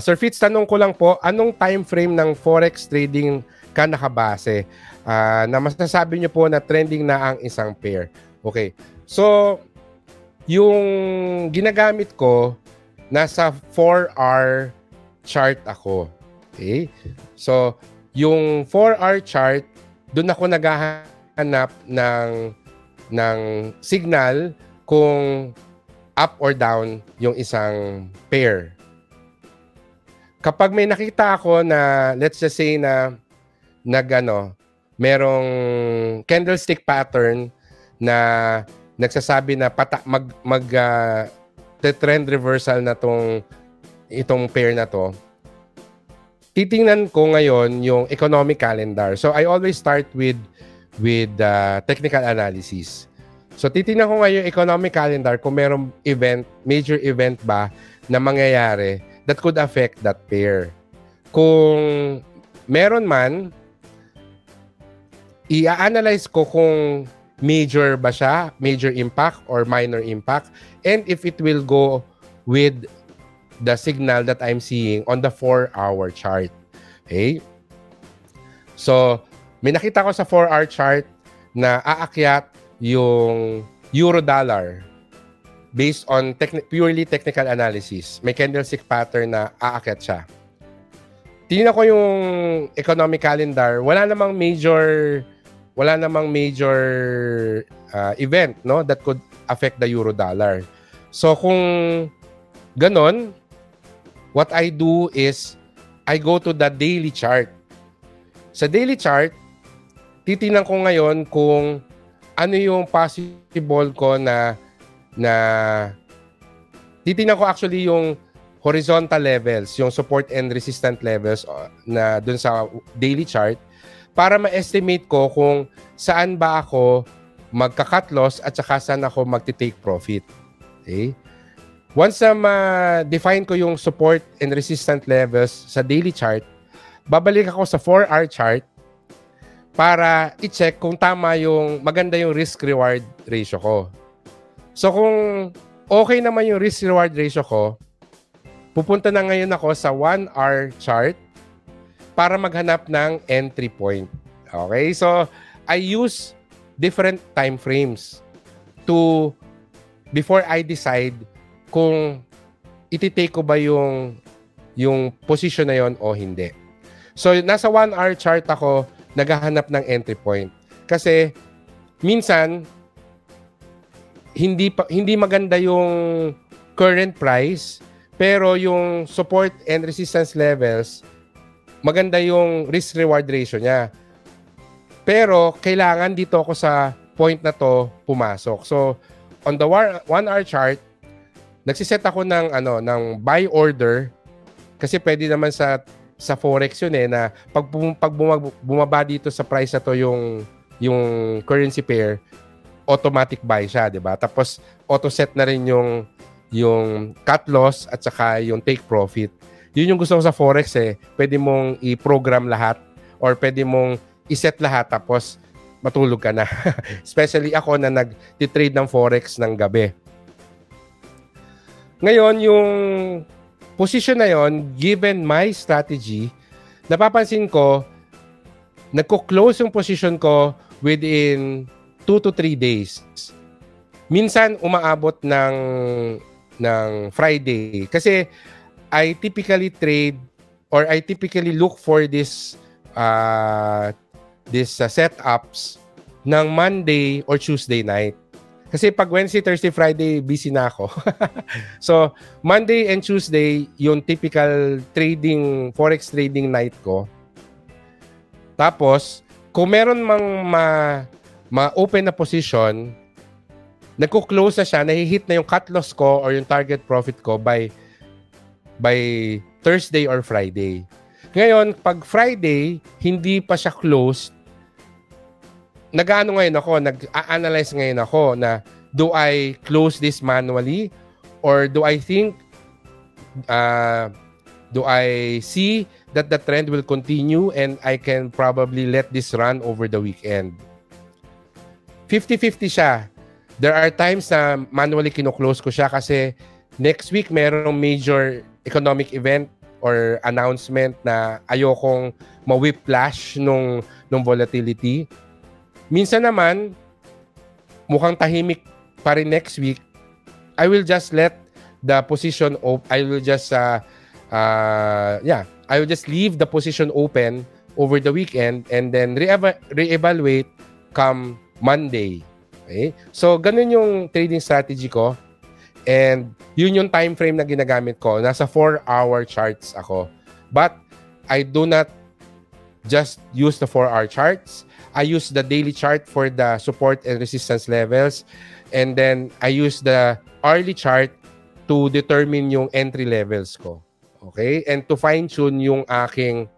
Sir Fitz, tanong ko lang po, anong time frame ng forex trading ka nakabase? Na masasabi nyo po na trending na ang isang pair. Okay. So, yung ginagamit ko, nasa 4-hour chart ako. Okay? So, yung 4-hour chart, doon ako naghahanap ng signal kung up or down yung isang pair. Kapag may nakita ako na, let's just say na merong candlestick pattern na nagsasabi na trend reversal na itong pair na to, titingnan ko ngayon yung economic calendar. So I always start with technical analysis. So titingnan ko ngayon yung economic calendar kung merong major event ba na mangyayari that could affect that pair. Kung meron man, i-analyze ko kung major ba siya, major impact or minor impact, and if it will go with the signal that I'm seeing on the 4-hour chart. Okay? So, may nakita ko sa 4-hour chart na aakyat yung euro-dollar based on purely technical analysis. May candlestick pattern na aakyat siya. Tingnan ko yung economic calendar, wala namang major event, no, that could affect the euro dollar. So kung ganon, what I do is I go to the daily chart. Sa daily chart, titingnan ko ngayon kung ano yung possible ko na titingnan ko actually yung horizontal levels, yung support and resistance levels na dun sa daily chart para ma-estimate ko kung saan ba ako magka-cut loss at saka saan ako magti-take profit. Okay? Once na ma-define ko yung support and resistance levels sa daily chart, babalik ako sa 4-hour chart para i-check kung maganda yung risk-reward ratio ko. So kung okay naman yung risk-reward ratio ko, pupunta na ngayon ako sa 1-hour chart para maghanap ng entry point. Okay? So I use different time frames before I decide kung iti-take ko ba yung position na yon o hindi. So nasa 1-hour chart ako naghahanap ng entry point. Kasi minsan hindi maganda yung current price, pero yung support and resistance levels, maganda yung risk-reward ratio niya. Pero kailangan dito ako sa point na to pumasok. So on the 1-hour chart, nagsiset ako ng buy order kasi pwede naman sa forex yun na pag bumaba dito sa price na to yung currency pair, automatic buy siya, 'di ba? Tapos auto set na rin yung cut loss at saka yung take profit. Yun yung gusto ko sa forex Pwede mong i-program lahat or pwede mong i-set lahat tapos matulog ka na. Especially ako na nag-trade ng forex ng gabi. Ngayon, yung position na yon, given my strategy, napapansin ko nagko-close yung position ko within 2 to 3 days. Minsan umaabot ng Friday kasi I typically trade or I typically look for this setups ng Monday or Tuesday night. Kasi pag Wednesday, Thursday, Friday, busy na ako. So, Monday and Tuesday, yung typical forex trading night ko. Tapos, kung meron ma-open na position, nagko-close na siya, nahihit na yung cut loss ko or yung target profit ko by Thursday or Friday. Ngayon, pag Friday, hindi pa siya closed, nag-a-analyze ngayon ako na do I close this manually or do I think do I see that the trend will continue and I can probably let this run over the weekend. 50-50 siya. There are times na manually kino-close ko siya kasi next week merong major economic event or announcement na ayokong ma-whiplash nung volatility. Minsan naman, mukhang tahimik pa rin next week, I will just let the position open. I will just I will just leave the position open over the weekend and then reevaluate come Monday. Okay? So ganun yung trading strategy ko. And yun yung time frame na ginagamit ko. Nasa 4-hour charts ako. But I do not just use the 4-hour charts. I use the daily chart for the support and resistance levels. And then I use the hourly chart to determine yung entry levels ko. Okay? And to fine-tune yung aking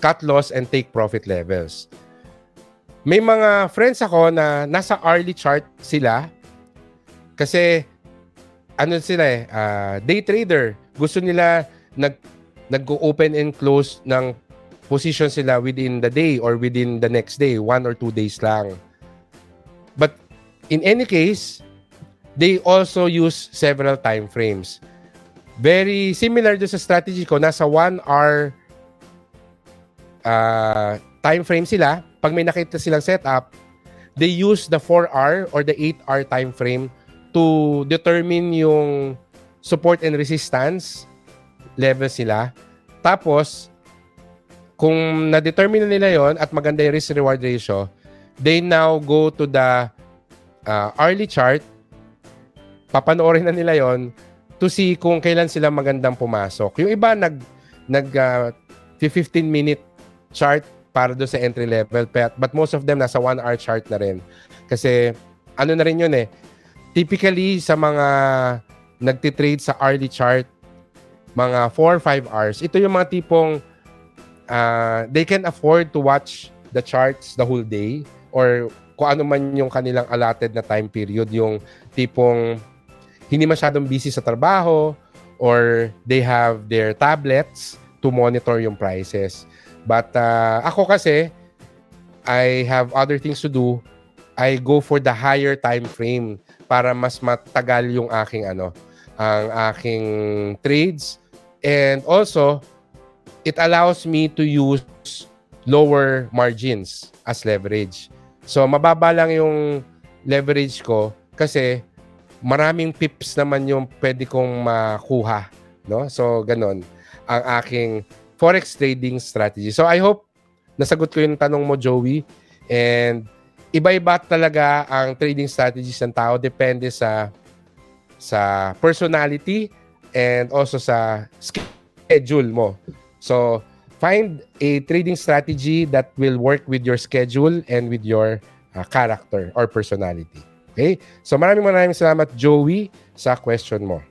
cut loss and take profit levels. May mga friends ako na nasa hourly chart sila kasi ano sila day trader. Gusto nila nag-open and close ng position sila within the day or within the next day, 1 or 2 days lang. But in any case, they also use several time frames. Very similar to sa strategy ko, nasa 1 hour time frame sila. Pag may nakita silang setup, they use the 4-hour or the 8-hour time frame to determine yung support and resistance level sila. Tapos, kung na-determine na nila yon at maganda yung risk-reward ratio, they now go to the hourly chart, papanoorin na nila yon to see kung kailan sila magandang pumasok. Yung iba nag 15-minute chart para do sa entry level, but most of them nasa 1-hour chart na rin. Kasi ano na rin yun typically sa mga nagtitrade sa hourly chart, mga 4 or 5 hours, ito yung mga tipong they can afford to watch the charts the whole day or kung ano man yung kanilang allotted na time period, yung tipong hindi masyadong busy sa trabaho or they have their tablets to monitor yung prices. But ako kasi, I have other things to do. I go for the higher time frame para mas matagal yung aking ang aking trades. And also, it allows me to use lower margins as leverage. So, mababa lang yung leverage ko kasi maraming pips naman yung pwede kong makuha. No? So, ganun ang aking forex trading strategy. So, I hope nasagot ko yung tanong mo, Joey. And iba-iba talaga ang trading strategies ng tao. Depende sa personality and also sa schedule mo. So, find a trading strategy that will work with your schedule and with your character or personality. Okay? So, maraming salamat, Joey, sa question mo.